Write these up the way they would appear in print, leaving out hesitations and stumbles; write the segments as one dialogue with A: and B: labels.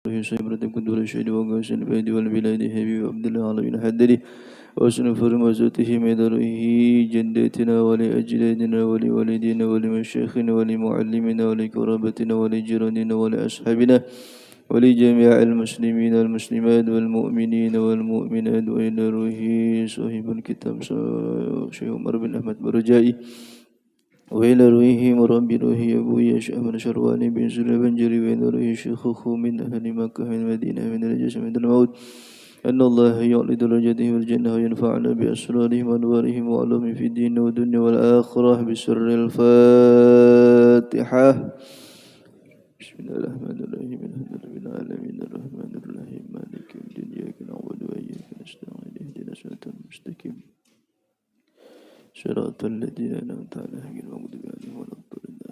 A: سيبرة كنت ولا شيء وقاس البيد والبلاد حبيب عبد الله على بن حدري وسن فرمزته مدره جدتنا ولأجدادنا ولوالدينا ولمشايخنا ولمعلمنا ولقرابتنا ولجيراننا ولأصحابنا ولجميع المسلمين والمسلمات والمؤمنين والمؤمنات وإلى روح صاحب الكتاب شيخ عمر بن أحمد برجائي وإلى روحه مربي روحه أبو يشاء من شرواني بن سلة بن جري وإلى روحه شيخه من أهل مكة من المدينة من النجاة من الموت أن الله يعلي درجته والجنة وينفعنا بأسرارهم وأنوارهم وعلومهم في الدين والدنيا والآخرة بسر الفاتحة. بسم الله الرحمن الرحيم الحمد لله رب العالمين الرحمن الرحيم مالك يوم الدين إياك نعبد وإياك نستعين اهدنا الصراط المستقيم صراط الذين أنعمت عليهم غير المغضوب عليهم ولا الضالين.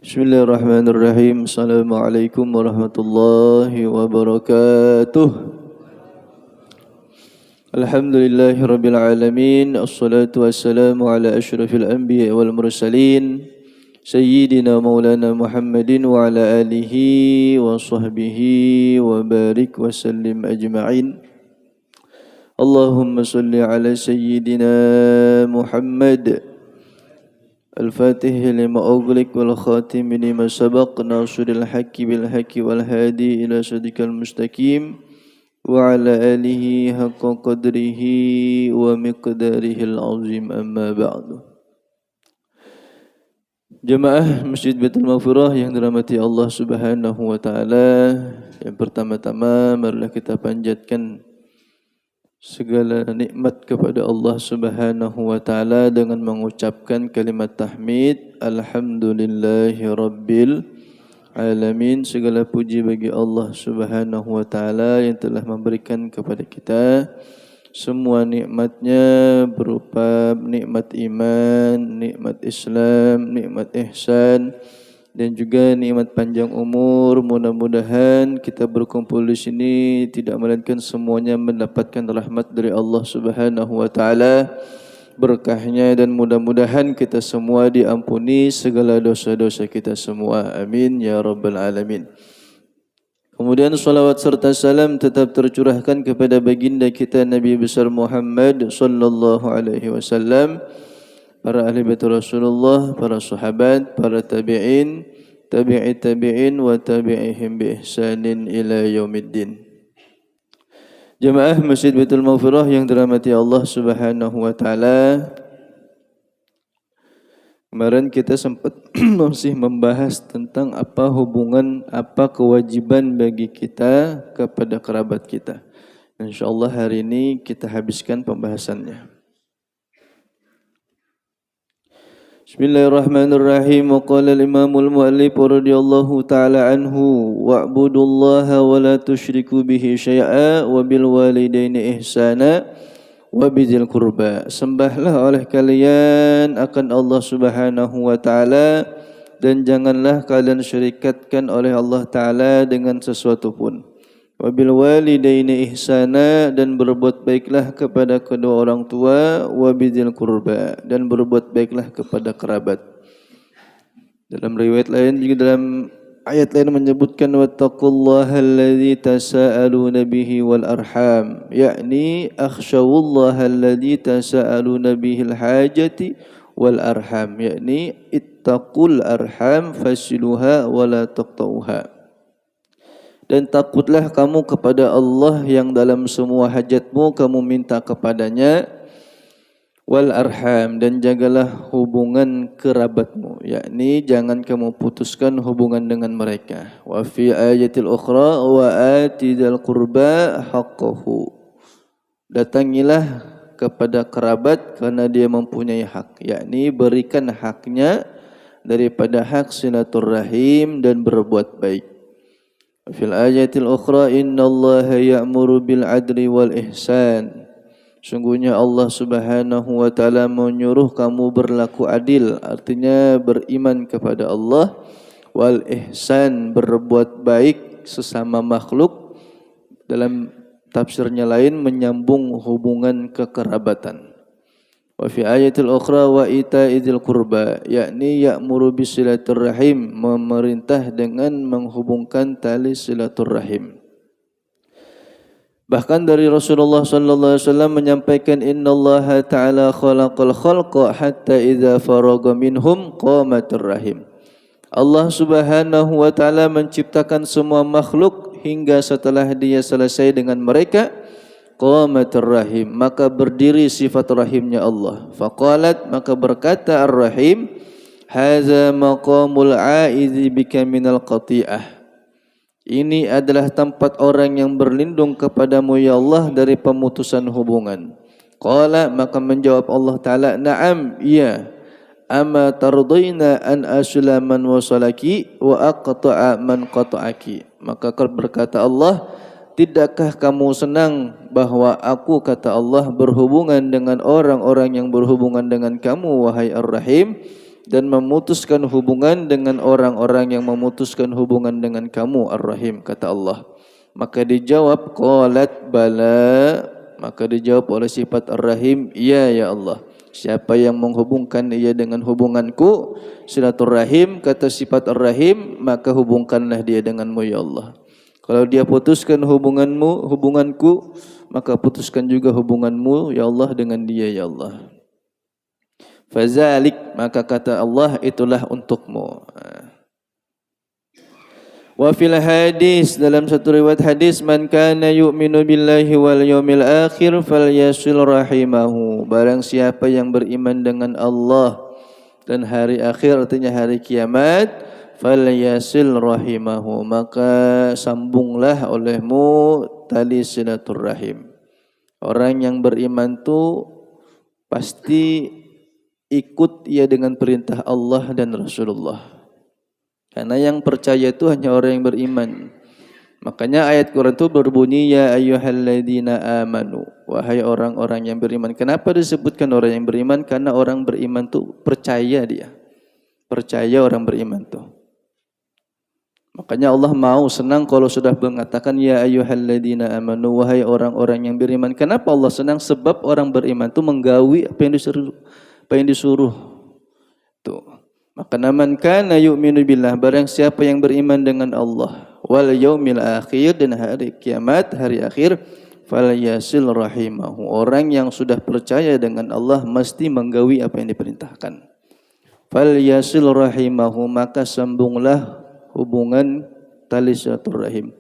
A: Bismillahirrahmanirrahim. Assalamualaikum warahmatullahi wabarakatuh. Alhamdulillahirabbil alamin. Assalatu wassalamu ala asyrafil anbiya wal mursalin sayyidina maulana Muhammadin wa ala alihi wa sahbihi wa barik wa sallim ajma'in. Allahumma salli ala sayyidina Muhammad الفاتح لما أغلق والخاتم لما سبق ناصر الحق بالحق والهادي إلى صراطك المستقيم وعلى آله حق قدره ومقداره العظيم أما بعد. Jemaah Masjid Baitul Maghfirah yang dirahmati Allah Subhanahu wa taala, yang pertama-tama marilah kita panjatkan segala nikmat kepada Allah Subhanahu wa taala dengan mengucapkan kalimat tahmid alhamdulillahirabbil alamin. Segala puji bagi Allah Subhanahu wa taala yang telah memberikan kepada kita semua nikmatnya berupa nikmat iman, nikmat Islam, nikmat ihsan dan juga nikmat panjang umur. Mudah-mudahan kita berkumpul di sini tidak melainkan semuanya mendapatkan rahmat dari Allah Subhanahu wa taala, berkahnya, dan mudah-mudahan kita semua diampuni segala dosa-dosa kita semua. Amin ya rabbal alamin. Kemudian salawat serta salam tetap tercurahkan kepada baginda kita Nabi besar Muhammad sallallahu alaihi wasallam, para ahli bait Rasulullah, para sahabat, para tabi'in, tabi'i tabi'in wa tabi'ihim bi ihsanin ila yaumiddin. Jemaah Masjid Baitul Maghfirah yang dirahmati Allah Subhanahu wa taala, kemarin kita sempat masih membahas tentang apa hubungan, apa kewajiban bagi kita kepada kerabat kita. Insyaallah hari ini kita habiskan pembahasannya. Bismillahirrahmanirrahim. Wa qala al-imamul muallif radhiyallahu ta'ala anhu wa'budullaha wa la tusyriku bihi syai'a wa bil walidaini ihsana wa bizil qurba. Sembahlah oleh kalian akan Allah Subhanahu wa taala dan janganlah kalian syirikatkan oleh Allah taala dengan sesuatu pun. Wabil walidaini ihsana, dan berbuat baiklah kepada kedua orang tua, wabizil qurba, dan berbuat baiklah kepada kerabat. Dalam riwayat lain juga, dalam ayat lain menyebutkan wattaqullaha allazi tasaaluna bihi wal arham, yakni akhshawullaha allazi tasaaluna bihil hajati wal arham, yakni ittaqul arham fasiluha wala taqtauha. Dan takutlah kamu kepada Allah yang dalam semua hajatmu kamu minta kepadanya, wal arham, dan jagalah hubungan kerabatmu, yakni jangan kamu putuskan hubungan dengan mereka. Wa fi ayatil ukhra wa atidal qurba haqqahu, datangilah kepada kerabat karena dia mempunyai hak, yakni berikan haknya daripada hak silaturrahim dan berbuat baik. Fil ayatil ukhra innallaha ya'muru bil adli wal ihsan, sungguhnya Allah Subhanahu wa taala menyuruh kamu berlaku adil, artinya beriman kepada Allah, wal ihsan, berbuat baik sesama makhluk. Dalam tafsirnya lain menyambung hubungan kekerabatan. Wa fi ayatil ukhra wa ita'idil qurba, yakni ya'muru bisilaturrahim, memerintah dengan menghubungkan tali silaturrahim. Bahkan dari Rasulullah sallallahu alaihi wasallam menyampaikan, innallaha ta'ala khalaqal khalqa hatta idza faraga minhum qamatur rahim. Allah Subhanahu wa taala menciptakan semua makhluk hingga setelah dia selesai dengan mereka, qamatur rahim, maka berdiri sifat rahimnya Allah. Faqalat, maka berkata ar-rahim, hadza maqamul a'idzi bika minal qati'ah. Ini adalah tempat orang yang berlindung kepadamu ya Allah dari pemutusan hubungan. Qala, maka menjawab Allah Ta'ala, na'am, iya. Ama tardina an asula man wasalaki wa aqta'a man qata'aki. Maka berkata Allah, tidakkah kamu senang bahwa aku, kata Allah, berhubungan dengan orang-orang yang berhubungan dengan kamu, wahai Ar-Rahim, dan memutuskan hubungan dengan orang-orang yang memutuskan hubungan dengan kamu, Ar-Rahim, kata Allah. Maka dijawab, qalat bala, maka dijawab oleh sifat Ar-Rahim, iya ya Allah. Siapa yang menghubungkan ia dengan hubunganku, silaturrahim, kata sifat Ar-Rahim, maka hubungkanlah dia denganmu ya Allah. Kalau dia putuskan hubunganku, maka putuskan juga hubunganmu ya Allah dengan dia ya Allah. Fazalik, maka kata Allah, itulah untukmu. Wa fil hadis, dalam satu riwayat hadis, man kana yu'minu billahi wal yawmil akhir falyasil rahimahu. Barang siapa yang beriman dengan Allah dan hari akhir, artinya hari kiamat, falyasil rahimahu, maka sambunglah olehmu tali silaturrahim. Orang yang beriman itu pasti ikut ia dengan perintah Allah dan Rasulullah. Karena yang percaya itu hanya orang yang beriman. Makanya ayat Quran itu berbunyi, ya ayyuhalladzina amanu, wahai orang-orang yang beriman. Kenapa disebutkan orang yang beriman? Karena orang beriman itu percaya dia. Percaya orang beriman itu. Makanya Allah mau senang kalau sudah mengatakan ya ayyuhalladzina amanu, wahai orang-orang yang beriman. Kenapa Allah senang? Sebab orang beriman itu menggawi apa yang disuruh. Tuh. Maka man kana yu'minu billah, barang siapa yang beriman dengan Allah, wal yaumil akhir, dan hari kiamat, hari akhir, falyasil rahimahu. Orang yang sudah percaya dengan Allah mesti menggawi apa yang diperintahkan. Falyasil rahimahu, maka sambunglah hubungan tali silaturahim.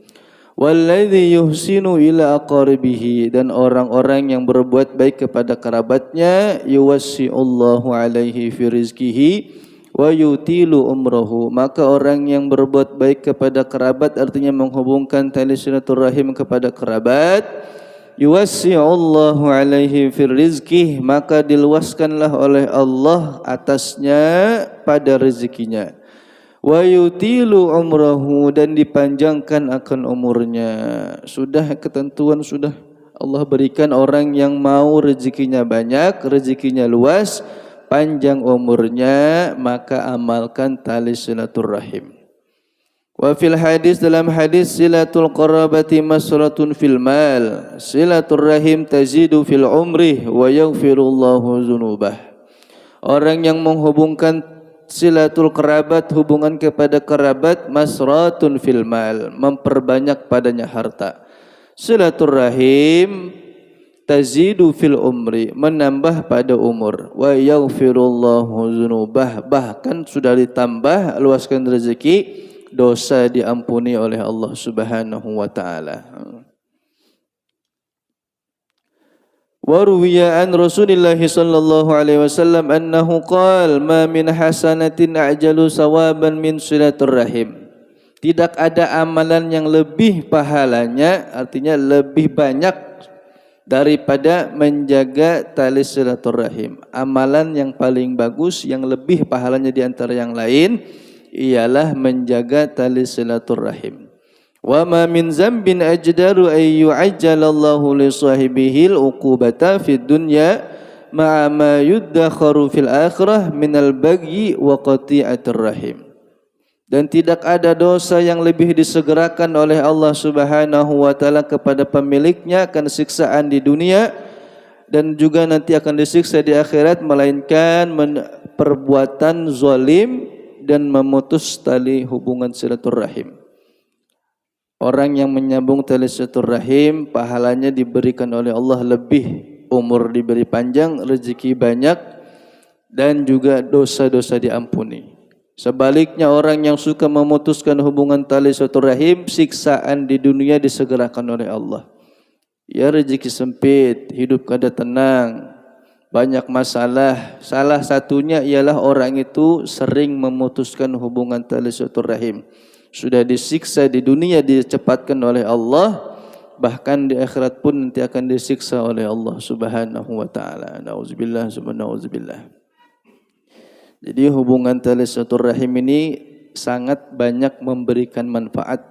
A: Walladzi yuhsinu ila aqaribihi, dan orang-orang yang berbuat baik kepada kerabatnya, yuwassi'ullahu alaihi fi rizqihi wa yutilu umrahu, maka orang yang berbuat baik kepada kerabat, artinya menghubungkan tali silaturahim kepada kerabat, yuwassi'ullahu alaihi fi rizqihi, maka diluaskanlah oleh Allah atasnya pada rezekinya. Wa yutilu umrahu, dan dipanjangkan akan umurnya. Sudah ketentuan, sudah Allah berikan orang yang mau rezekinya banyak, rezekinya luas, panjang umurnya, maka amalkan tali silaturrahim. Wa fil hadis, dalam hadis, silatul qarabati masratun fil mal, silaturrahim tazidu fil umri wa yaghfirullahu dzunubah. Orang yang menghubungkan silatul kerabat, hubungan kepada kerabat, masratun fil mal, memperbanyak padanya harta. Silaturrahim tazidu fil umri, menambah pada umur. Wa yaghfirullahu dzunubah, bahkan sudah ditambah, luaskan rezeki, dosa diampuni oleh Allah Subhanahu wa taala. Wa ruwiya an Rasulillah sallallahu alaihi wasallam annahu qala ma min hasanatin a'jalu sawaban min silaturrahim. Tidak ada amalan yang lebih pahalanya, artinya lebih banyak daripada menjaga tali silaturrahim. Amalan yang paling bagus, yang lebih pahalanya di antara yang lain, ialah menjaga tali silaturrahim. Wa ma min zambin ajdaru ay yu'ajjalallahu li sahibihil uqubata fid dunya ma'a ma yuddakharu fil akhirah minal bagyi wa qati'atir rahim. Dan tidak ada dosa yang lebih disegerakan oleh Allah Subhanahu wa taala kepada pemiliknya akan siksaan di dunia dan juga nanti akan disiksa di akhirat, melainkan perbuatan zalim dan memutus tali hubungan silaturahim. Orang yang menyambung tali silaturahim pahalanya diberikan oleh Allah lebih, umur diberi panjang, rezeki banyak dan juga dosa-dosa diampuni. Sebaliknya orang yang suka memutuskan hubungan tali silaturahim, siksaan di dunia disegerakan oleh Allah. Ya, rezeki sempit, hidup kada tenang, banyak masalah. Salah satunya ialah orang itu sering memutuskan hubungan tali silaturahim. Sudah disiksa di dunia dicepatkan oleh Allah, bahkan di akhirat pun nanti akan disiksa oleh Allah Subhanahu wa taala. Nauzubillah subhanallah. Jadi hubungan tali silaturahim ini sangat banyak memberikan manfaat.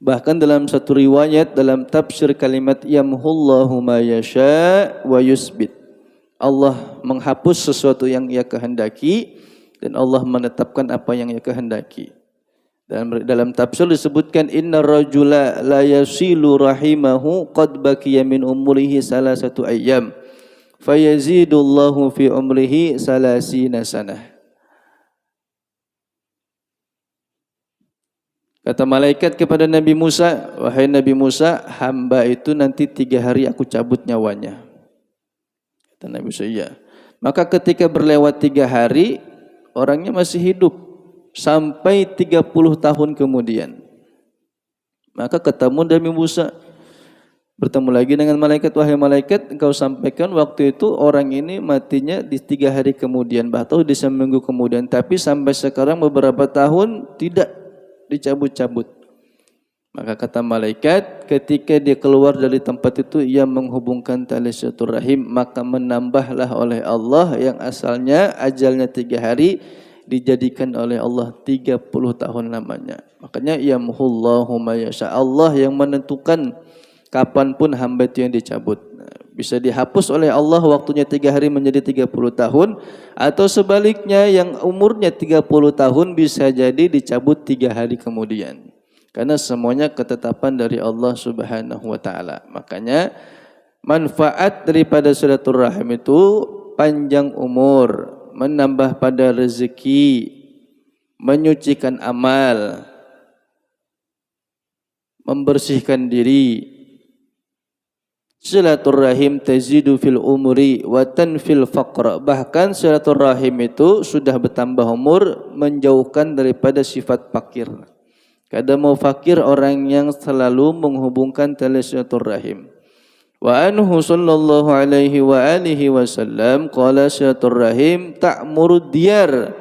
A: Bahkan dalam satu riwayat dalam tafsir kalimat yamhullahu ma yasha wa yusbit. Allah menghapus sesuatu yang Ia kehendaki dan Allah menetapkan apa yang Ia kehendaki. Dalam tafsir disebutkan inna rajula la yasilu rahimahu qad baqiya min umrihi salasatu ayyam. Fayazidullahu fi umrihi salasina sanah. Kata malaikat kepada Nabi Musa, wahai Nabi Musa, hamba itu nanti 3 hari aku cabut nyawanya. Kata Nabi Musa, iya. Maka ketika berlewat 3 hari, orangnya masih hidup sampai 30 tahun kemudian. Maka ketemu Nabi Musa, bertemu lagi dengan malaikat, wahai malaikat, engkau sampaikan waktu itu orang ini matinya di 3 hari kemudian, atau di seminggu kemudian, tapi sampai sekarang beberapa tahun tidak dicabut-cabut. Maka kata malaikat, ketika dia keluar dari tempat itu, ia menghubungkan tali silaturahim, maka menambahlah oleh Allah yang asalnya ajalnya 3 hari, dijadikan oleh Allah 30 tahun lamanya. Makanya yamhullahu ma yasha, Allah yang menentukan kapanpun hamba itu yang dicabut. Bisa dihapus oleh Allah waktunya 3 hari menjadi 30 tahun, atau sebaliknya yang umurnya 30 tahun bisa jadi dicabut 3 hari kemudian. Karena semuanya ketetapan dari Allah Subhanahu wa taala. Makanya manfaat daripada silaturahim itu panjang umur, menambah pada rezeki, menyucikan amal, membersihkan diri. Silaturahim tazidu fil umri wa tanfil faqr. Bahkan silaturahim itu sudah bertambah umur, menjauhkan daripada sifat fakir. Kada mau fakir orang yang selalu menghubungkan tali silaturahim. Wa anhu sallallahu alaihi wa alihi wasallam qala silaturahim ta'muru diyar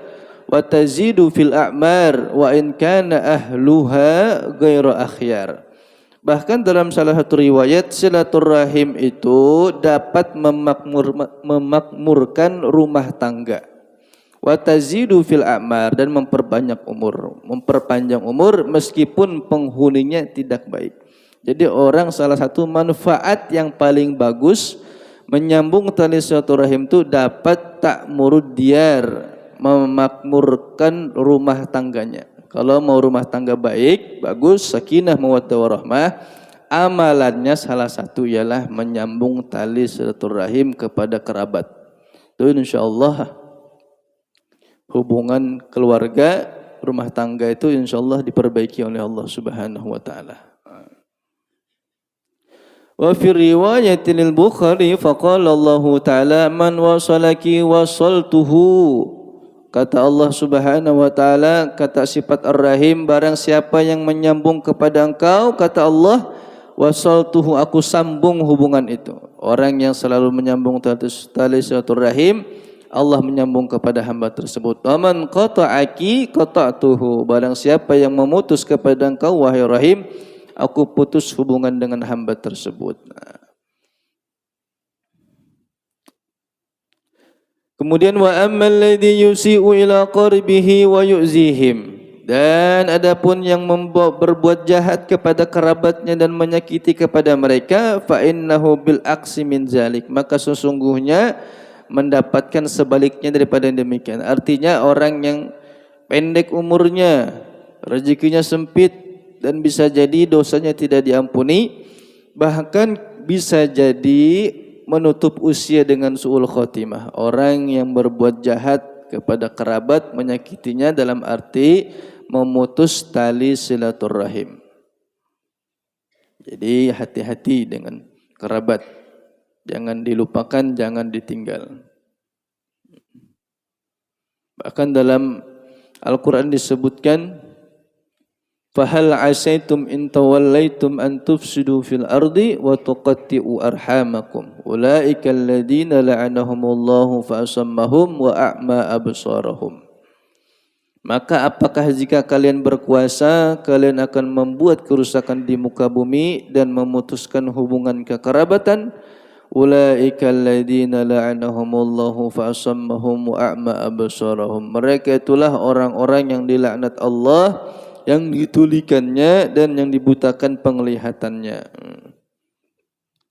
A: wa tazidu fil a'mar wa in kana ahluha ghairu akhyar. Bahkan dalam salah satu riwayat, silaturahim itu dapat memakmurkan rumah tangga. Wa tazidu fil a'mar, dan memperbanyak umur, memperpanjang umur meskipun penghuninya tidak baik. Jadi orang salah satu manfaat yang paling bagus menyambung tali silaturahim itu dapat ta'murud diyar, memakmurkan rumah tangganya. Kalau mau rumah tangga baik, bagus, sakinah, mawaddah warahmah, amalannya salah satu ialah menyambung tali silaturahim kepada kerabat. Itu insyaallah hubungan keluarga, rumah tangga itu insyaallah diperbaiki oleh Allah Subhanahu wa taala. Wa fi riwayatin al-Bukhari faqala Allah taala man wasalaki wasaltuhu. Kata Allah Subhanahu wa taala, kata sifat Ar-Rahim, barang siapa yang menyambung kepada engkau, kata Allah, wasaltuhu, aku sambung hubungan itu. Orang yang selalu menyambung tali silaturahim, Allah menyambung kepada hamba tersebut. Waman qata'aki qata'tuhu, barang siapa yang memutus kepada engkau wahai Rahim, aku putus hubungan dengan hamba tersebut. Kemudian wa ammal ladzi yusi'u ila qaribihi wa yu'zihim, dan adapun yang berbuat jahat kepada kerabatnya dan menyakiti kepada mereka, fa innahu bil aqsi min zalik, maka sesungguhnya mendapatkan sebaliknya daripada yang demikian. Artinya orang yang pendek umurnya, rezekinya sempit, dan bisa jadi dosanya tidak diampuni, bahkan bisa jadi menutup usia dengan su'ul khotimah. Orang yang berbuat jahat kepada kerabat, menyakitinya dalam arti memutus tali silaturahim. Jadi hati-hati dengan kerabat, jangan dilupakan, jangan ditinggal. Bahkan dalam Al-Quran disebutkan, فَهَلْ عَسَيْتُمْ إِن تَوَلَّيْتُمْ أَن تُفْسِدُوا فِي الْأَرْضِ وَتُقَطِّعُوا أَرْحَامَكُمْ أُولَئِكَ الَّذِينَ لَعَنَهُمُ اللَّهُ فَأَصَمَّهُمْ وَأَعْمَى أَبْصَارَهُمْ. Maka apakah jika kalian berkuasa, kalian akan membuat kerusakan di muka bumi dan memutuskan hubungan kekerabatan? Ulaika alladziina la'anahumullahu fa'asammahum wa a'ma absarahum. Mereka itulah orang-orang yang dilaknat Allah, yang ditulikannya dan yang dibutakan penglihatannya.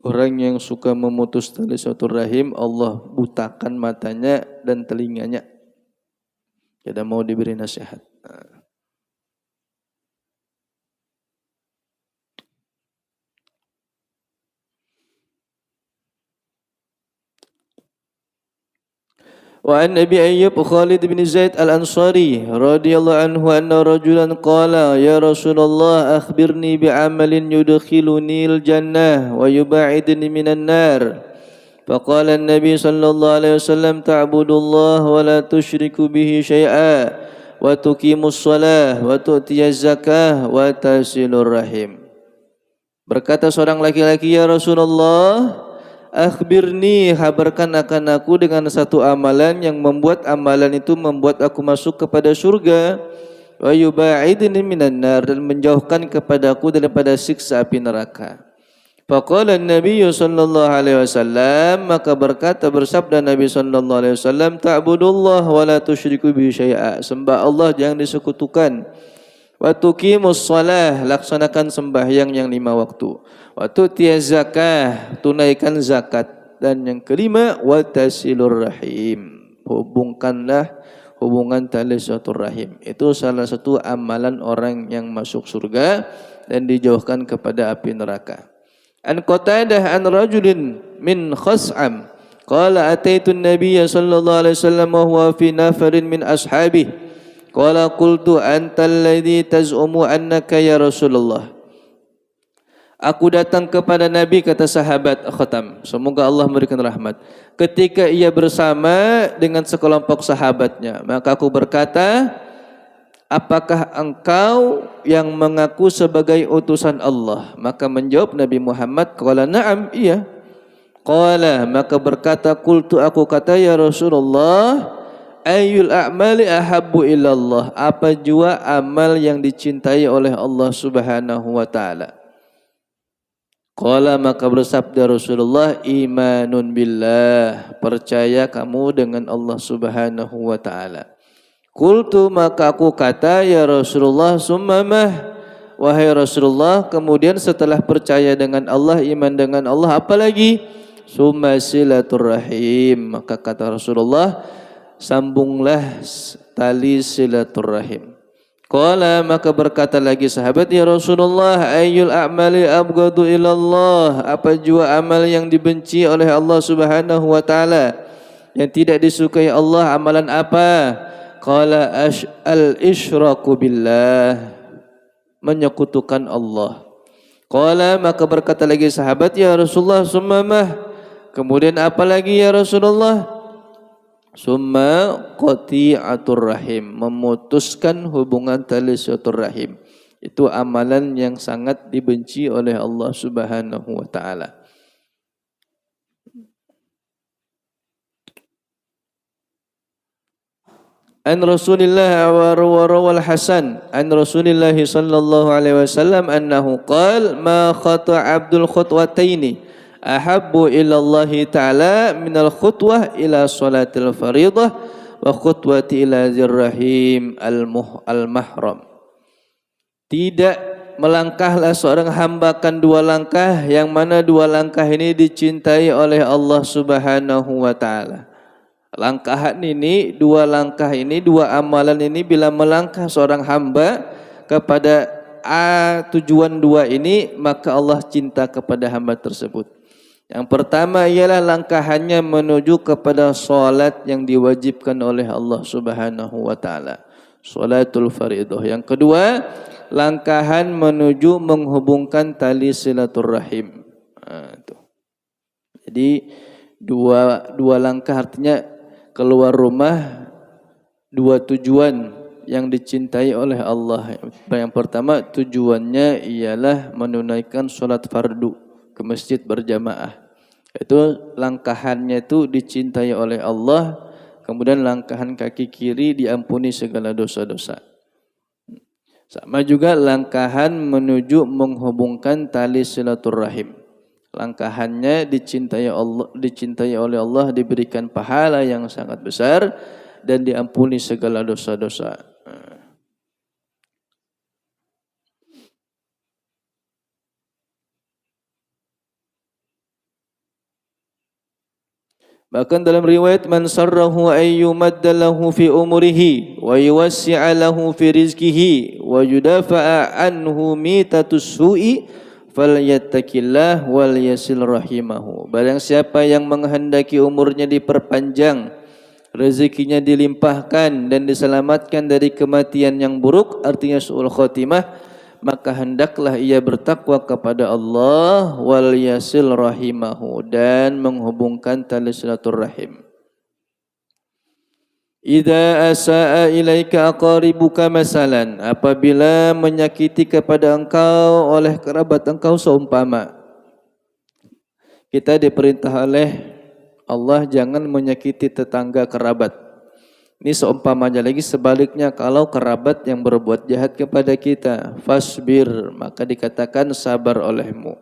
A: Orang yang suka memutus tali silaturahim, Allah butakan matanya dan telinganya. Tidak mau diberi nasihat. Wa an Abi Ayyub Khalid bin Zaid Al-Ansari radhiyallahu anhu anna rajulan qala ya Rasulullah akhbirni bi'amalin yudkhiluni al-jannah wa yub'idni minan nar. Faqala an-nabi sallallahu alaihi wasallam ta'budullah wa la tusyriku bihi syai'a wa tuqimus shalah wa tu'tiyaz zakah wa tasilur rahim. Berkata seorang laki-laki, ya Rasulullah, akhbirni, kabarkan akan aku dengan satu amalan yang membuat amalan itu membuat aku masuk kepada surga, wa yuba'idni minan nar, dan menjauhkan kepadaku daripada siksa api neraka. Faqala an-nabiy sallallahu alaihi wasallam, maka bersabda Nabi sallallahu alaihi wasallam, ta'budullah wa la tusyriku bihi syai'a, sembah Allah jangan disekutukan. Wa tuqimus shalah, laksanakan sembahyang yang 5 waktu. Wa tu'tiyaz zakah, tunaikan zakat. Dan yang kelima, wa tasilur rahim, hubungkanlah hubungan tali silaturahim. Itu salah satu amalan orang yang masuk surga dan dijauhkan kepada api neraka. An Qatadah an rajulin min Khas'am qala ataitu an-nabiyya sallallahu alaihi wasallam wa huwa fi nafarin min ashabihi. Qala qultu antal ladzi taz'umu annaka ya Rasulullah. Aku datang kepada Nabi, kata sahabat Khatam, semoga Allah memberikan rahmat, ketika ia bersama dengan sekelompok sahabatnya. Maka aku berkata, apakah engkau yang mengaku sebagai utusan Allah? Maka menjawab Nabi Muhammad, qala na'am, iya. Qala, maka berkata, qultu, aku kata, ya Rasulullah, ayyul a'mali ahabbu ilallah, apa jua amal yang dicintai oleh Allah Subhanahu wa taala? Qala, maka bersabda Rasulullah, imanun billah, percaya kamu dengan Allah Subhanahu wa taala. Qultu, maka aku kata, ya Rasulullah, summamah, wahai Rasulullah, kemudian setelah percaya dengan Allah, iman dengan Allah, apa lagi? Summa silaturrahim, maka kata Rasulullah, sambunglah tali silaturrahim. Qala, maka berkata lagi sahabat, ya Rasulullah, ayyul a'mali abghadu ilallah, apa jua amal yang dibenci oleh Allah Subhanahu wa taala, yang tidak disukai Allah, amalan apa? Qala al-isyraku billah, menyekutukan Allah. Qala, maka berkata lagi sahabat, ya Rasulullah, summamah, kemudian apa lagi ya Rasulullah? Summa qati'atur rahim, memutuskan hubungan tali silaturahim. Itu amalan yang sangat dibenci oleh Allah Subhanahu wa taala. An Rasulillah wa rawal Hasan an Rasulillah sallallahu alaihi wasallam annahu qala ma khata' abdul khutwataini ahabbu ilallahi ta'ala minal khutwah ila salatil faridah wa khutwati ila zirrahim al-mahram. Tidak melangkahlah seorang hambakan 2 langkah, yang mana 2 langkah ini dicintai oleh Allah Subhanahu wa ta'ala. Langkahan ini, dua langkah ini, dua amalan ini bila melangkah seorang hamba kepada tujuan dua ini, maka Allah cinta kepada hamba tersebut. Yang pertama ialah langkahannya menuju kepada solat yang diwajibkan oleh Allah Subhanahu wa taala, salatul fardhah. Yang kedua, langkahan menuju menghubungkan tali silaturahim. Jadi dua langkah artinya keluar rumah, dua tujuan yang dicintai oleh Allah. Yang pertama tujuannya ialah menunaikan solat fardu ke masjid berjamaah. Itu langkahannya itu dicintai oleh Allah. Kemudian langkahan kaki kiri diampuni segala dosa-dosa. Sama juga langkahan menuju menghubungkan tali silaturahim. Langkahannya dicintai oleh Allah, diberikan pahala yang sangat besar dan diampuni segala dosa-dosa. Bahkan dalam riwayat, man sarrahu ayyumadda lahu fi umrihi wa yuwassi'a lahu fi rizkihi wa yudafa'a anhu mitatus su'i falyattaqillah wal yasil rahimahu. Barang siapa yang menghendaki umurnya diperpanjang, rezekinya dilimpahkan dan diselamatkan dari kematian yang buruk, artinya su'ul khotimah, maka hendaklah ia bertakwa kepada Allah, wal yasil rahimahu, dan menghubungkan tali silaturahim. Idza asaa ilaika aqaribuka masalan, apabila menyakiti kepada engkau oleh kerabat engkau, seumpama kita diperintah oleh Allah jangan menyakiti tetangga kerabat. Ini seumpamanya lagi sebaliknya, kalau kerabat yang berbuat jahat kepada kita, fasbir, maka dikatakan sabar olehmu,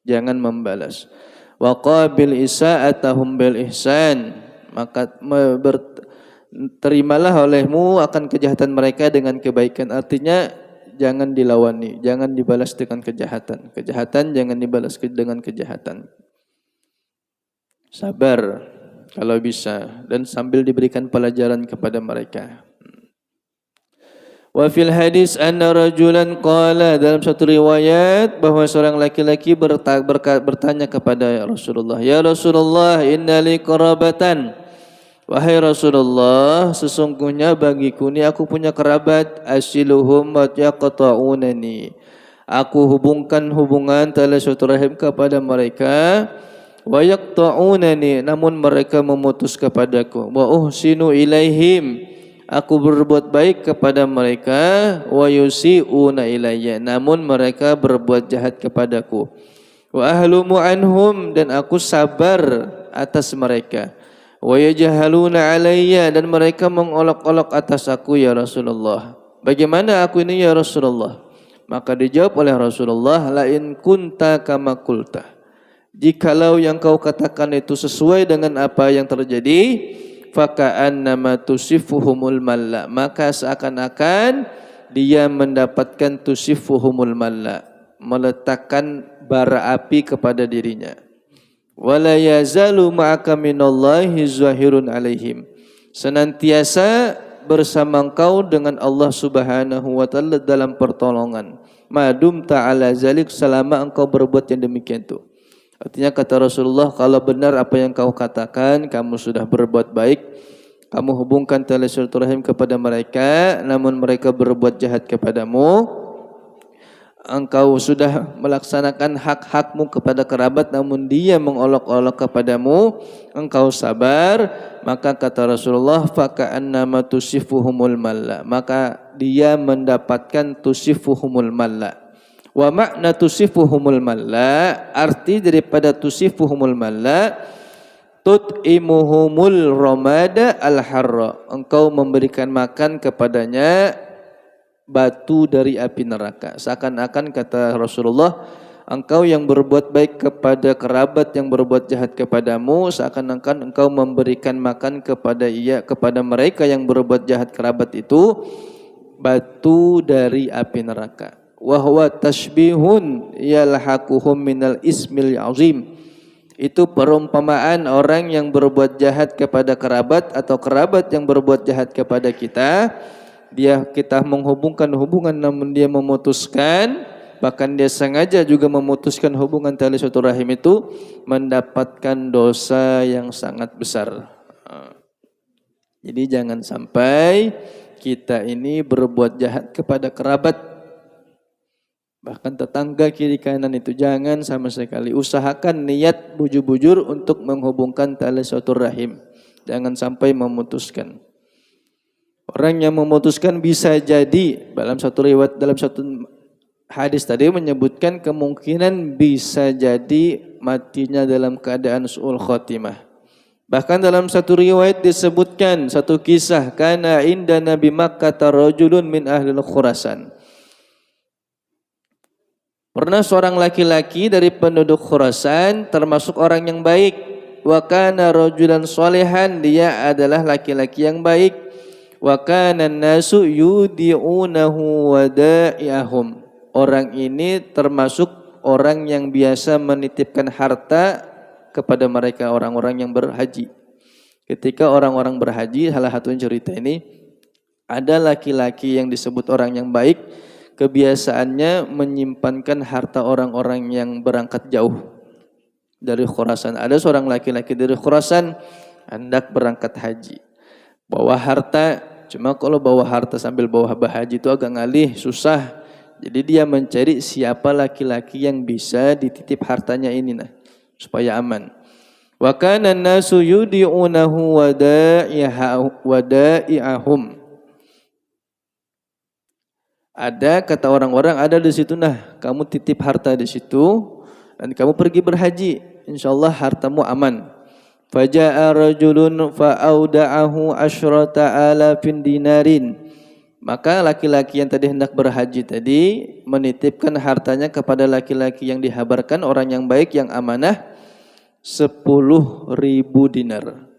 A: jangan membalas. Wa qabil isa'atahum bil ihsan, maka terimalah olehmu akan kejahatan mereka dengan kebaikan. Artinya jangan dilawani, jangan dibalas dengan kejahatan. Kejahatan jangan dibalas dengan kejahatan. Sabar kalau bisa, dan sambil diberikan pelajaran kepada mereka. Wa fil hadis anna rajulan qala, dalam satu riwayat bahwa seorang laki-laki bertanya kepada Rasulullah, ya Rasulullah, inna li qarabatan, wahai Rasulullah, sesungguhnya bagiku ni aku punya kerabat, asiluhum wa yaqta'unani, aku hubungkan hubungan tali silaturahim kepada mereka, wa yaqta'unani, namun mereka memutus kepadaku, wa uhsinu ilaihim, aku berbuat baik kepada mereka, wa yusi'una ilayya, namun mereka berbuat jahat kepadaku, wa ahlumu anhum, dan aku sabar atas mereka, wa yajhaluna alayya, dan mereka mengolok-olok atas aku ya Rasulullah. Bagaimana aku ini ya Rasulullah? Maka dijawab oleh Rasulullah, la in kunta kama qulta, jikalau yang kau katakan itu sesuai dengan apa yang terjadi, faka'annama tusifuhumul malla, maka seakan-akan dia mendapatkan tusifuhumul malla, meletakkan bara api kepada dirinya. Wala yazalu ma'aka minallahi zahirun alaihim, senantiasa bersama engkau dengan Allah Subhanahu wa taala dalam pertolongan, madum ta'ala zalik, selama engkau berbuat yang demikian itu. Artinya kata Rasulullah, kalau benar apa yang kau katakan, kamu sudah berbuat baik, kamu hubungkan tali silaturahim kepada mereka, namun mereka berbuat jahat kepadamu, engkau sudah melaksanakan hak-hakmu kepada kerabat, namun dia mengolok-olok kepadamu, engkau sabar, maka kata Rasulullah, faka'annama tusifuhumul malla, maka dia mendapatkan tusifuhumul malla. Wa makna tusifuhumul malla, arti daripada tusifuhumul malla, tut'imuhumul ramada al-harra, engkau memberikan makan kepadanya batu dari api neraka. Seakan-akan kata Rasulullah, engkau yang berbuat baik kepada kerabat yang berbuat jahat kepadamu, seakan-akan engkau memberikan makan kepada mereka yang berbuat jahat kerabat itu batu dari api neraka. Wa huwa tashbihun yalhaquhum minal ismil azim, Itu perumpamaan orang yang berbuat jahat kepada kerabat atau kerabat yang berbuat jahat kepada kita. Kita menghubungkan hubungan namun dia memutuskan, bahkan dia sengaja juga memutuskan hubungan tali silaturahim itu, mendapatkan dosa yang sangat besar. Jadi jangan sampai kita ini berbuat jahat kepada kerabat, bahkan tetangga kiri kanan itu jangan sama sekali. Usahakan niat bujur-bujur untuk menghubungkan tali silaturahim. Jangan sampai memutuskan. Orang yang memutuskan bisa jadi dalam satu riwayat, dalam satu hadis tadi menyebutkan kemungkinan bisa jadi matinya dalam keadaan su'ul khotimah. Bahkan dalam satu riwayat disebutkan satu kisah, kana inda Nabi Makkah rajulun min ahli Khurasan. Pernah seorang laki-laki dari penduduk Khurasan, termasuk orang yang baik. Wa kana rajulan sholihan, dia adalah laki-laki yang baik. Wa kana an-nasu yudi'unahu wada'iahum. Orang ini termasuk orang yang biasa menitipkan harta kepada mereka orang-orang yang berhaji. Ketika orang-orang berhaji, salah satu cerita ini, ada laki-laki yang disebut orang yang baik, kebiasaannya menyimpankan harta orang-orang yang berangkat jauh dari Khurasan. Ada seorang laki-laki dari Khurasan hendak berangkat haji, bawa harta. Cuma kalau bawa harta sambil bawa haji itu agak ngalih, susah. Jadi dia mencari siapa laki-laki yang bisa dititip hartanya ini supaya aman. Wa kana an-nasu yudi'unahu wada'iahum. Ada kata orang-orang, ada di situ kamu titip harta di situ dan kamu pergi berhaji, insyaallah hartamu aman. Faja'a rajulun fa'auda'ahu asyrata alafin dinarin. Maka laki-laki yang tadi hendak berhaji tadi menitipkan hartanya kepada laki-laki yang dihabarkan orang yang baik yang amanah 10.000 dinar.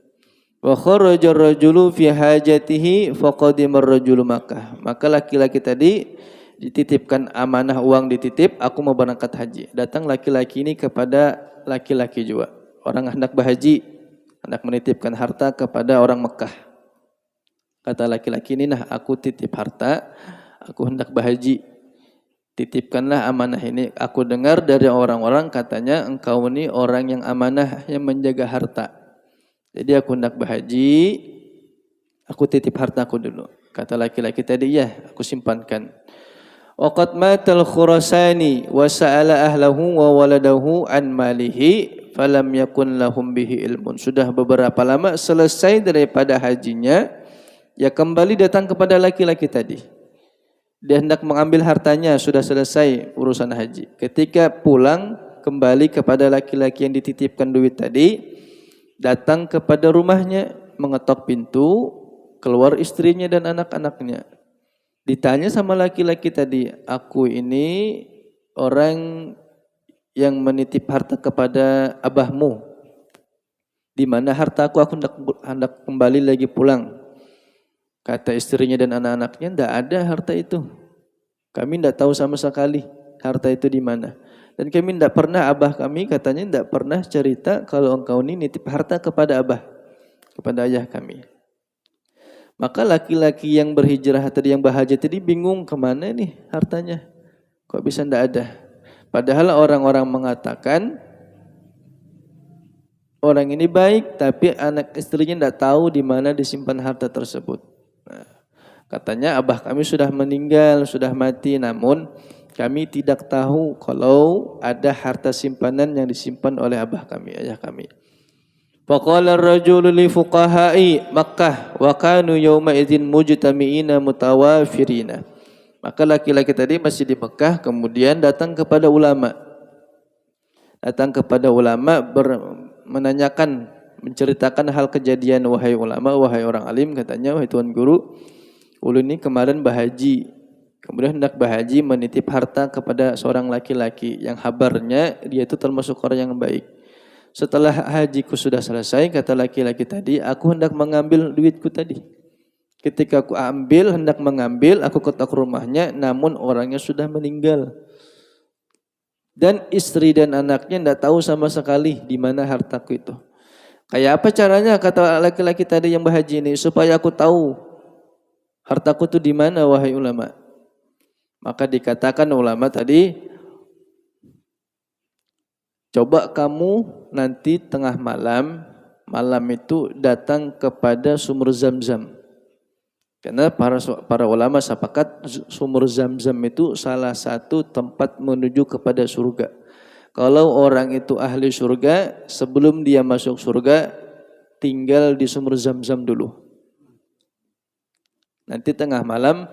A: Wa kharaja ar-rajulu fi hajatihi faqadima ar-rajulu Makkah. Maka laki-laki tadi dititipkan amanah uang, dititip, aku mau berangkat haji. Datang laki-laki ini kepada laki-laki juga, orang hendak berhaji, hendak menitipkan harta kepada orang Mekah. Kata laki-laki ini, aku titip harta, aku hendak berhaji. Titipkanlah amanah ini. Aku dengar dari orang-orang katanya engkau ini orang yang amanah, yang menjaga harta. Jadi aku hendak berhaji, aku titip hartaku dulu. Kata laki-laki tadi, ya aku simpankan. Waqad matal Khurasani wa sa'ala ahlahu wa waladahu an malihi falam yakun lahum bihi ilmun. Sudah beberapa lama selesai daripada hajinya, ya kembali datang kepada laki-laki tadi. Dia hendak mengambil hartanya, sudah selesai urusan haji. Ketika pulang kembali kepada laki-laki yang dititipkan duit tadi, datang kepada rumahnya, mengetok pintu, keluar istrinya dan anak-anaknya. Ditanya sama laki-laki tadi, aku ini orang yang menitip harta kepada abahmu. Di mana hartaku? Aku hendak kembali lagi pulang. Kata istrinya dan anak-anaknya, tidak ada harta itu. Kami tidak tahu sama sekali harta itu di mana. Dan kami tidak pernah, abah kami katanya tidak pernah cerita kalau engkau ini nitip harta kepada abah, kepada ayah kami. Maka laki-laki yang berhijrah tadi, yang berhaji tadi bingung kemana nih hartanya. Kok bisa tidak ada? Padahal orang-orang mengatakan orang ini baik, tapi anak istrinya tidak tahu di mana disimpan harta tersebut. Katanya abah kami sudah meninggal, sudah mati, namun kami tidak tahu kalau ada harta simpanan yang disimpan oleh abah kami, ayah kami. Faqala ar-rajulu li fuqaha'i Makkah wa kanu yawma idzin mujtami'ina mutawafirina. Maka laki-laki tadi masih di Mekah, kemudian datang kepada ulama. Datang kepada ulama menanyakan, menceritakan hal kejadian, wahai ulama, wahai orang alim, katanya, wahai tuan guru, ulun ini kemarin berhaji, kemudian hendak berhaji menitip harta kepada seorang laki-laki yang habarnya dia itu termasuk orang yang baik. Setelah hajiku sudah selesai, kata laki-laki tadi, aku hendak mengambil duitku tadi. Ketika aku ambil, hendak mengambil, aku ketok rumahnya, namun orangnya sudah meninggal. Dan istri dan anaknya tidak tahu sama sekali di mana hartaku itu. Kayak apa caranya kata laki-laki tadi yang berhaji ini supaya aku tahu hartaku itu di mana wahai ulama? Maka dikatakan ulama tadi, coba kamu nanti tengah malam itu datang kepada sumur Zam-Zam. Karena para ulama sepakat sumur Zam-Zam itu salah satu tempat menuju kepada surga. Kalau orang itu ahli surga, sebelum dia masuk surga, tinggal di sumur Zam-Zam dulu. Nanti tengah malam,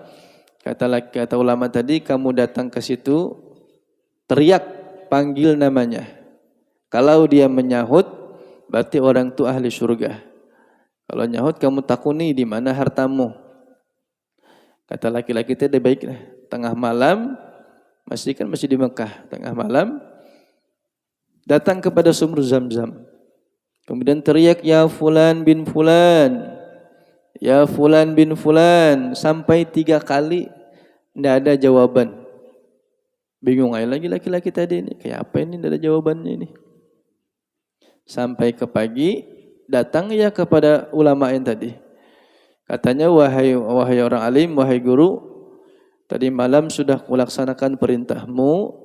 A: kata ulama tadi, kamu datang ke situ, teriak, panggil namanya. Kalau dia menyahut, berarti orang itu ahli surga. Kalau nyahut, kamu takuni di mana hartamu. Kata laki-laki tadi, baiklah. Tengah malam, masih di Mekah. Tengah malam, datang kepada sumur Zam-Zam. Kemudian teriak, ya fulan bin fulan. Ya fulan bin fulan. Sampai 3 kali, tidak ada jawaban. Bingung aja lagi laki-laki tadi ini. Kayak apa ini, tidak ada jawabannya ini. Sampai ke pagi, datang ya kepada ulama yang tadi. Katanya, wahai orang alim, wahai guru, tadi malam sudah kulaksanakan perintahmu,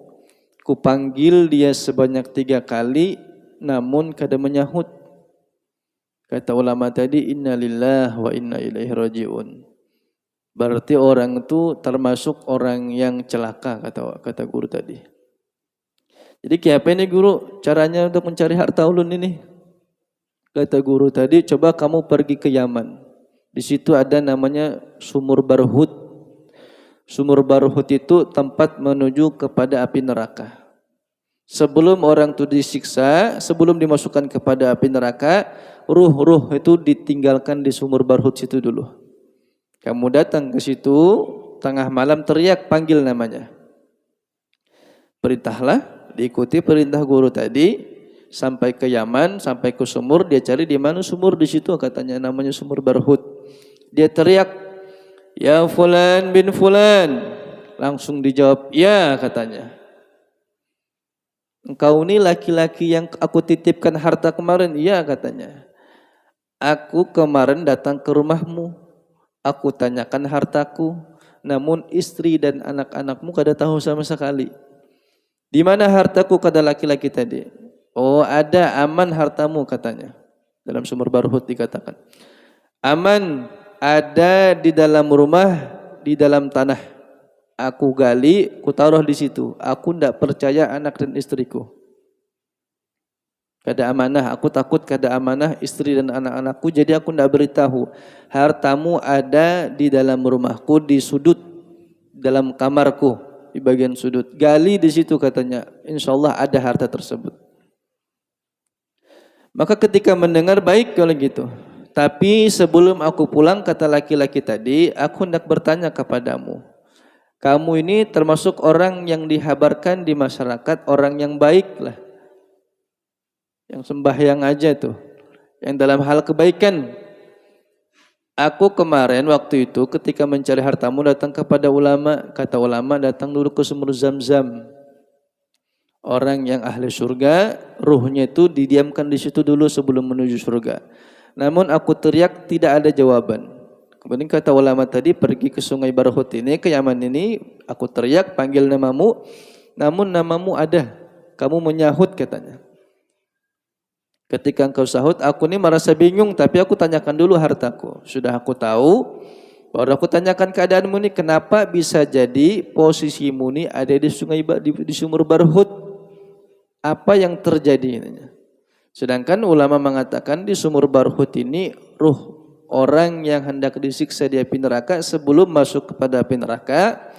A: kupanggil dia sebanyak 3 kali, namun kada menyahut. Kata ulama tadi, innalillahi wa inna ilaihi raji'un. Berarti orang itu termasuk orang yang celaka, kata guru tadi. Jadi kayak apa ini guru caranya untuk mencari harta ulun ini? Kata guru tadi, coba kamu pergi ke Yaman. Di situ ada namanya Sumur Barhut. Sumur Barhut itu tempat menuju kepada api neraka. Sebelum orang itu disiksa, sebelum dimasukkan kepada api neraka, ruh itu ditinggalkan di Sumur Barhut situ dulu. Kamu datang ke situ, tengah malam teriak, panggil namanya. Perintahlah, diikuti perintah guru tadi, sampai ke Yaman, sampai ke sumur, dia cari di mana sumur di situ, katanya namanya Sumur Barhut. Dia teriak, ya fulan bin fulan. Langsung dijawab, ya katanya. Engkau ini laki-laki yang aku titipkan harta kemarin? Iya katanya. Aku kemarin datang ke rumahmu. Aku tanyakan hartaku. Namun istri dan anak-anakmu kada tahu sama sekali. Di mana hartaku, kata laki-laki tadi? Oh, ada, aman hartamu katanya. Dalam Sumur Barhut dikatakan. Aman, ada di dalam rumah, di dalam tanah. Aku gali, ku taruh di situ. Aku tidak percaya anak dan istriku. Kada amanah, aku takut kada amanah istri dan anak-anakku, jadi aku tidak beritahu. Hartamu ada di dalam rumahku, di sudut, dalam kamarku, di bagian sudut. Gali di situ katanya, insya Allah ada harta tersebut. Maka ketika mendengar, baik kalau gitu. Tapi sebelum aku pulang, kata laki-laki tadi, aku hendak bertanya kepadamu. Kamu ini termasuk orang yang dihabarkan di masyarakat, orang yang baik lah. Yang sembahyang aja tuh. Yang dalam hal kebaikan. Aku kemarin waktu itu ketika mencari hartamu datang kepada ulama. Kata ulama, datang dulu ke sumur Zam-Zam. Orang yang ahli surga, ruhnya itu didiamkan di situ dulu sebelum menuju surga. Namun aku teriak, tidak ada jawaban. Kemudian kata ulama tadi, pergi ke Sungai Barhut ini, ke Yaman ini, aku teriak, panggil namamu, namun namamu ada, kamu menyahut katanya. Ketika engkau sahut, aku ini merasa bingung, tapi aku tanyakan dulu hartaku. Sudah aku tahu, baru aku tanyakan keadaanmu ini, kenapa bisa jadi posisimu ini ada di Sumur Barhut? Apa yang terjadi? Sedangkan ulama mengatakan di Sumur Barhut ini ruh orang yang hendak disiksa di api neraka sebelum masuk kepada api neraka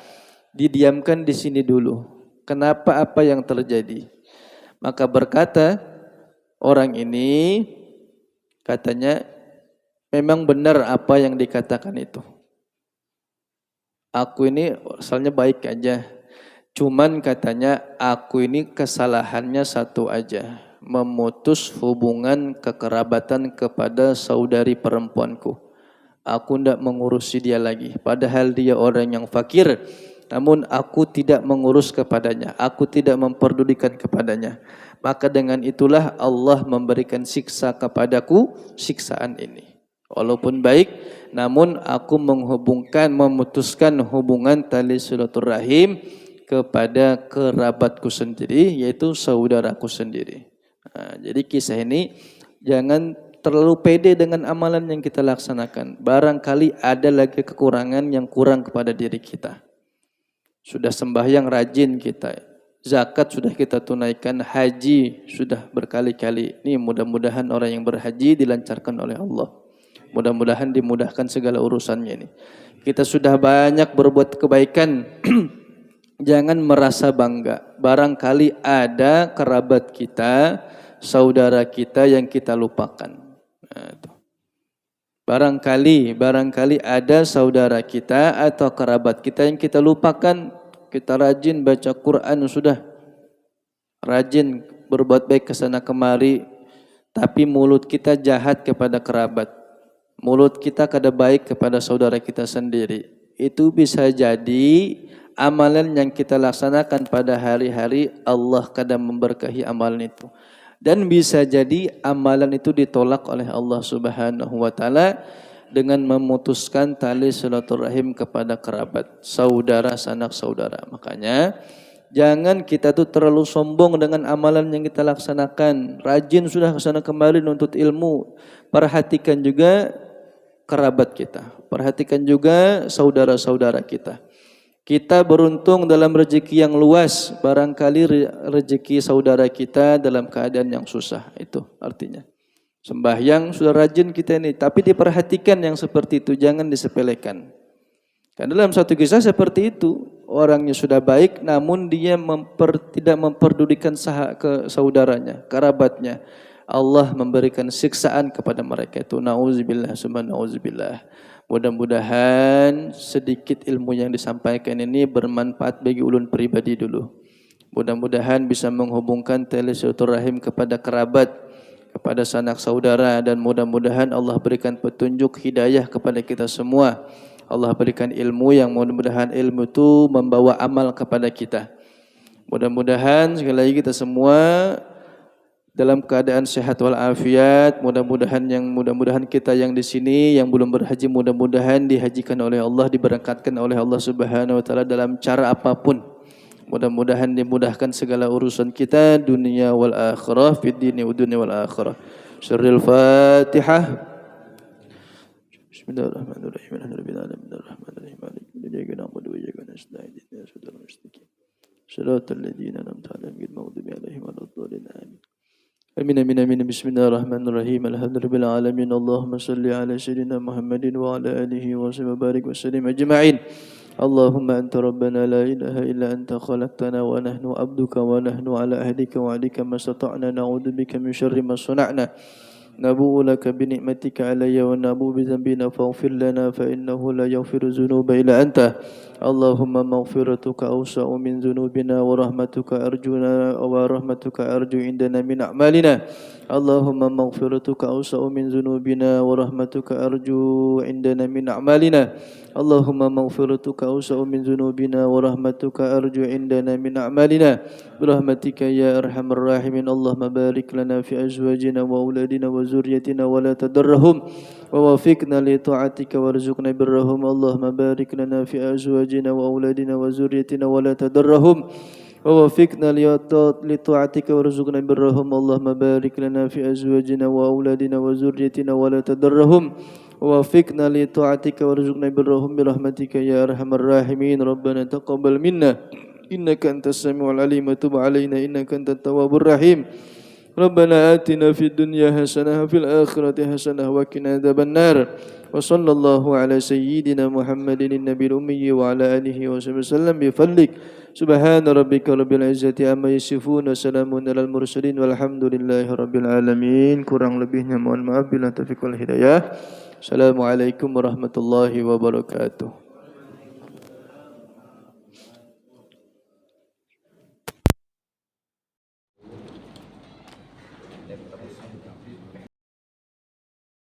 A: didiamkan di sini dulu. Kenapa, apa yang terjadi? Maka berkata orang ini, katanya memang benar apa yang dikatakan itu. Aku ini asalnya baik aja. Cuman katanya aku ini kesalahannya satu aja. Memutus hubungan kekerabatan kepada saudari perempuanku. Aku tidak mengurusi dia lagi. Padahal dia orang yang fakir. namun aku tidak mengurus kepadanya, aku tidak memperdulikan kepadanya. Maka dengan itulah Allah memberikan siksa kepadaku, siksaan ini. Walaupun baik, namun aku memutuskan hubungan tali silaturahim kepada kerabatku sendiri, yaitu saudaraku sendiri. Nah, jadi kisah ini jangan terlalu pede dengan amalan yang kita laksanakan. Barangkali ada lagi kekurangan yang kurang kepada diri kita. Sudah sembahyang rajin kita, zakat sudah kita tunaikan, haji sudah berkali-kali. Ini mudah-mudahan orang yang berhaji dilancarkan oleh Allah. Mudah-mudahan dimudahkan segala urusannya ini. Kita sudah banyak berbuat kebaikan. Jangan merasa bangga. Barangkali ada kerabat kita, saudara kita yang kita lupakan. Nah, barangkali ada saudara kita atau kerabat kita yang kita lupakan. Kita rajin baca Quran sudah, rajin berbuat baik ke sana kemari, tapi mulut kita jahat kepada kerabat, mulut kita kada baik kepada saudara kita sendiri. Itu bisa jadi amalan yang kita laksanakan pada hari-hari Allah kadang memberkahi amalan itu, dan bisa jadi amalan itu ditolak oleh Allah Subhanahu wa taala dengan memutuskan tali silaturahim kepada kerabat, saudara sanak saudara. Makanya jangan kita tuh terlalu sombong dengan amalan yang kita laksanakan. Rajin sudah ke sana kemari nuntut ilmu. Perhatikan juga kerabat kita, perhatikan juga saudara-saudara kita. Kita beruntung dalam rezeki yang luas, barangkali rezeki saudara kita dalam keadaan yang susah. Itu artinya. Sembahyang sudah rajin kita ini, tapi diperhatikan yang seperti itu, jangan disepelekan. Karena dalam satu kisah seperti itu, orangnya sudah baik, namun dia tidak memperdulikan ke saudaranya, kerabatnya. Allah memberikan siksaan kepada mereka itu. Nauzubillah, summa nauzubillah. Mudah-mudahan sedikit ilmu yang disampaikan ini bermanfaat bagi ulun pribadi dulu. Mudah-mudahan bisa menghubungkan tali silaturahim kepada kerabat, kepada sanak saudara, dan mudah-mudahan Allah berikan petunjuk hidayah kepada kita semua. Allah berikan ilmu yang mudah-mudahan ilmu itu membawa amal kepada kita. Mudah-mudahan sekali lagi kita semua dalam keadaan sehat walafiat. Mudah-mudahan kita yang di sini yang belum berhaji, mudah-mudahan dihajikan oleh Allah, diberangkatkan oleh Allah Subhanahu wa taala dalam cara apapun. Mudah-mudahan dimudahkan segala urusan kita dunia wal akhirah, fid dini wa dunya wal akhirah. Syarrul Fatihah. Bismillahirrahmanirrahim. Alhamdulillahirabbil alamin arrahmanirrahim maliki yaumiddin na'budu wa iyyaka nasta'in ihdinas siratal mustaqim siratal ladzina an'amta 'alaihim ghairil maghdubi 'alaihim waladdallin amin. Amin amin amin. Bismillahirrahmanirrahim. Alhamdulillahirabbil alamin. Allahumma shalli ala sayyidina Muhammadin wa ala alihi wa sahbihi barik wa sallim ajma'in. Allahumma anta rabbana la ilaha illa anta khalaqtana wa nahnu abduka wa nahnu ala ahdika wa alika ma stata'na na'udzu bika min syarri ma sana'na nabu'u laka bi ni'matika alayya wa nabu'u bi dhanbina faghfir lana fa innahu la yaghfiru dhunuba illa anta. Allahumma maghfiratuka awsa'u min dhunubina wa rahmatuka arju indana min a'malina. Allahumma maghfiratuka awsa'u min dhunubina wa rahmatuka arju indana min a'malina. Allahumma maghfiratuka awsa'u min dhunubina wa rahmatuka arju indana min a'malina. Birahmatika ya arhamar rahimin. Allahumma barik lana fi azwajina wa auladina wa zurriyatina wa la tadarrahum wa wafiqna li ta'atika warzuqna birrahum. Allahumma barik lana fi azwajina wa auladina wa zurriyatina wa la tadarrahum wa wafiqna li ta'atika warzuqna birrahum. Allahumma barik lana fi azwajina wa auladina wa zurriyatina wa la tadarrahum ووفقنا لطاعتك وارزقنا برهم برحمتك يا أرحم الراحمين. ربنا تقبل منا إنك أنت السميع العليم وتب علينا إنك أنت التواب الرحيم. ربنا آتنا في الدنيا حسنة وفي الآخرة حسنة وقنا عذاب النار. وصلى الله على سيدنا محمد النبي الأمي وعلى آله وصحبه وسلم بفضلك. سبحان ربك رب العزة عما يصفون وسلام على المرسلين والحمد لله رب العالمين. Kurang lebihnya mohon maaf, bila taufiq wal hidayah. Assalamualaikum warahmatullahi wabarakatuh.